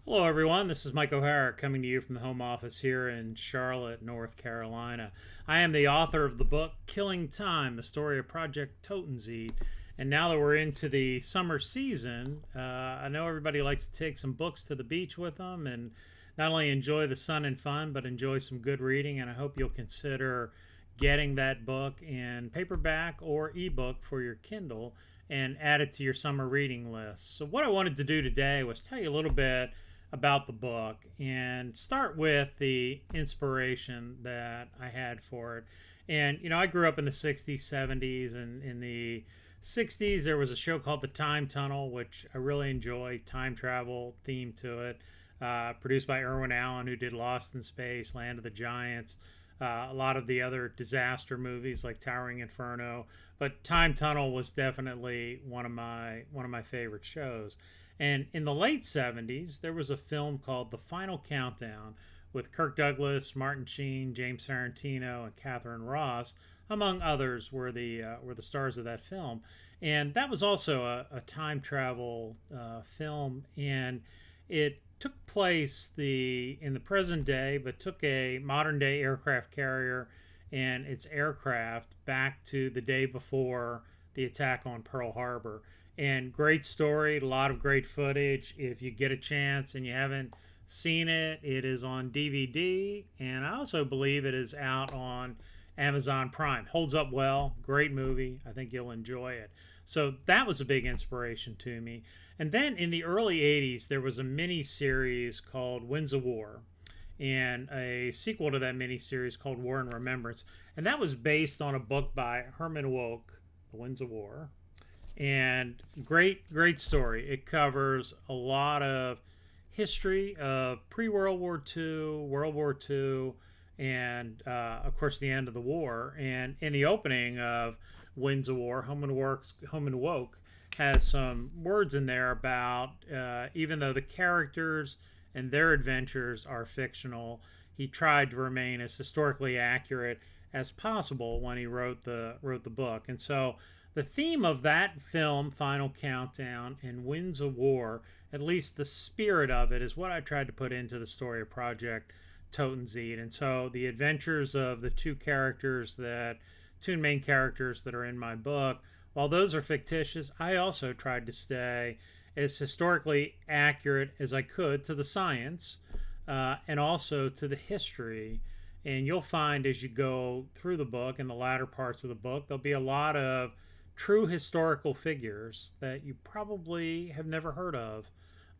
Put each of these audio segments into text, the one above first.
Hello, everyone. This is Mike O'Hara coming to you from the home office here in Charlotte, North Carolina. I am the author of the book Killing Time, the story of Project Toten. And now that we're into the summer season, I know everybody likes to take some books to the beach with them and not only enjoy the sun and fun, but enjoy some good reading. And I hope you'll consider getting that book in paperback or ebook for your Kindle and add it to your summer reading list. So, what I wanted to do today was tell you a little bit about the book and start with the inspiration that I had for it. And, I grew up in the 60s, 70s, and in the 60s, there was a show called The Time Tunnel, which I really enjoyed, time travel theme to it, produced by Irwin Allen, who did Lost in Space, Land of the Giants, a lot of the other disaster movies like Towering Inferno. But Time Tunnel was definitely one of my favorite shows. And in the late 70s, there was a film called The Final Countdown with Kirk Douglas, Martin Sheen, James Tarantino, and Catherine Ross, among others, were the stars of that film. And that was also a time travel film, and it took place in the present day, but took a modern day aircraft carrier and its aircraft back to the day before the attack on Pearl Harbor. And great story, a lot of great footage. If you get a chance and you haven't seen it, it is on DVD, and I also believe it is out on Amazon Prime. Holds up well, great movie. I think you'll enjoy it. So that was a big inspiration to me. And then in the early 80s, there was a mini series called Winds of War, and a sequel to that mini series called War and Remembrance. And that was based on a book by Herman Wouk, The Winds of War. And great story. It covers a lot of history of pre-World War II, World War II, and of course the end of the war. And in the opening of Winds of War, Herman Wouk has some words in there about even though the characters and their adventures are fictional, he tried to remain as historically accurate as possible when he wrote the book. And so the theme of that film, Final Countdown, and Winds of War, at least the spirit of it, is what I tried to put into the story of Project Toten. And so the adventures of the two main characters that are in my book, while those are fictitious, I also tried to stay as historically accurate as I could to the science and also to the history. And you'll find as you go through the book, in the latter parts of the book, there'll be a lot of true historical figures that you probably have never heard of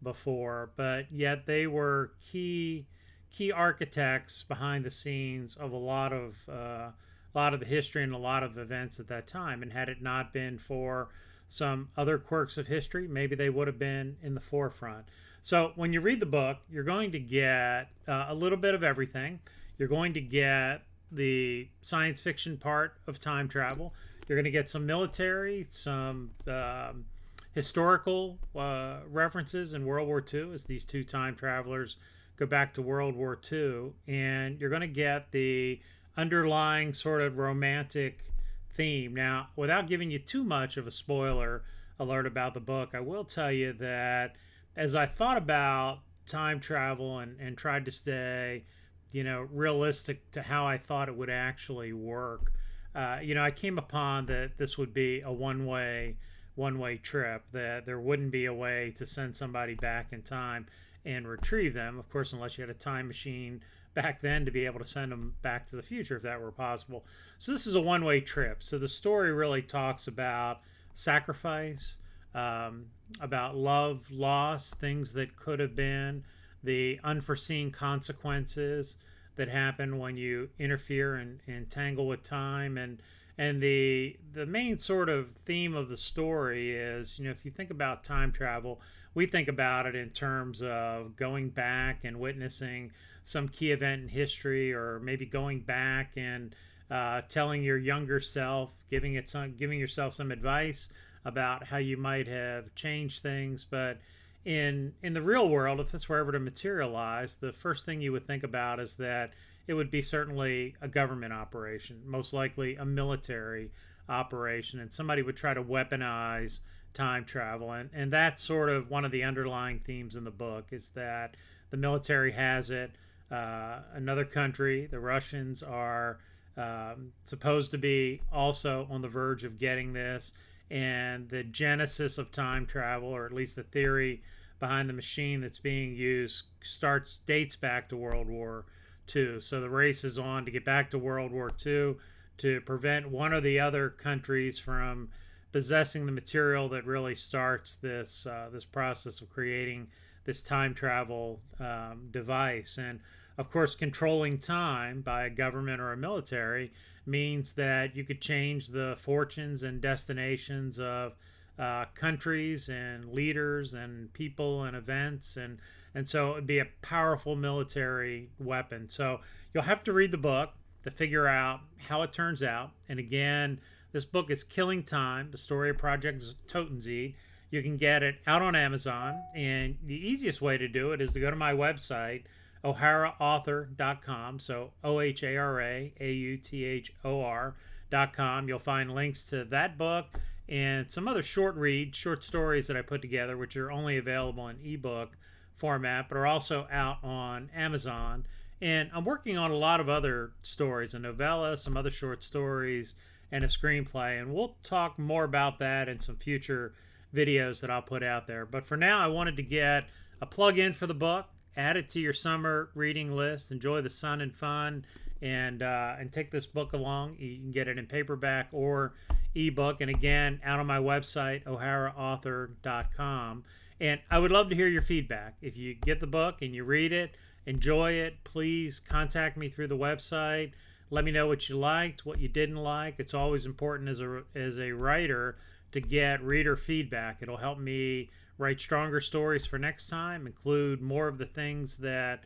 before, but yet they were key architects behind the scenes of a lot of the history and a lot of events at that time. And had it not been for some other quirks of history, maybe they would have been in the forefront. So when you read the book, you're going to get a little bit of everything. You're going to get the science fiction part of time travel. You're going to get some military, some historical references in World War II as these two time travelers go back to World War II. And you're going to get the underlying sort of romantic theme. Now, without giving you too much of a spoiler alert about the book, I will tell you that as I thought about time travel and tried to stay, realistic to how I thought it would actually work, I came upon that this would be a one-way trip, that there wouldn't be a way to send somebody back in time and retrieve them, of course, unless you had a time machine back then to be able to send them back to the future if that were possible. So this is a one-way trip. So the story really talks about sacrifice, about love, loss, things that could have been, the unforeseen consequences that happen when you interfere and tangle with time. And the main sort of theme of the story is, if you think about time travel, we think about it in terms of going back and witnessing some key event in history, or maybe going back and telling your younger self, giving yourself some advice about how you might have changed things. But in the real world, if this were ever to materialize, the first thing you would think about is that it would be certainly a government operation, most likely a military operation, and somebody would try to weaponize time travel. And that's sort of one of the underlying themes in the book, is that the military has it. Another country, the Russians, are supposed to be also on the verge of getting this. And the genesis of time travel, or at least the theory behind the machine that's being used, dates back to World War II. So the race is on to get back to World War II to prevent one or the other countries from possessing the material that really starts this process of creating this time travel device. And of course, controlling time by a government or a military means that you could change the fortunes and destinations of countries and leaders and people and events, and so it would be a powerful military weapon. So you'll have to read the book to figure out how it turns out. And again, this book is Killing Time, the story of Project Toten. You can get it out on Amazon, and the easiest way to do it is to go to my website, oharaauthor.com. So OHARAAUTHOR.com. You'll find links to that book and some other short stories that I put together, which are only available in ebook format, but are also out on Amazon. And I'm working on a lot of other stories, a novella, some other short stories, and a screenplay. And we'll talk more about that in some future videos that I'll put out there. But for now, I wanted to get a plug-in for the book, add it to your summer reading list, enjoy the sun and fun, and take this book along. You can get it in paperback or ebook, and again, out on my website, oharaauthor.com. And I would love to hear your feedback. If you get the book and you read it, enjoy it, please contact me through the website. Let me know what you liked, what you didn't like. It's always important as a writer to get reader feedback. It'll help me write stronger stories for next time, include more of the things that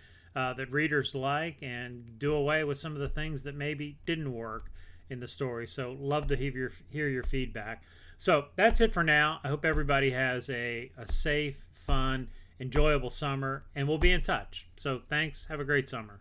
readers like, and do away with some of the things that maybe didn't work in the story. So love to hear your feedback. So that's it for now. I hope everybody has a safe, fun, enjoyable summer, and we'll be in touch. So thanks. Have a great summer.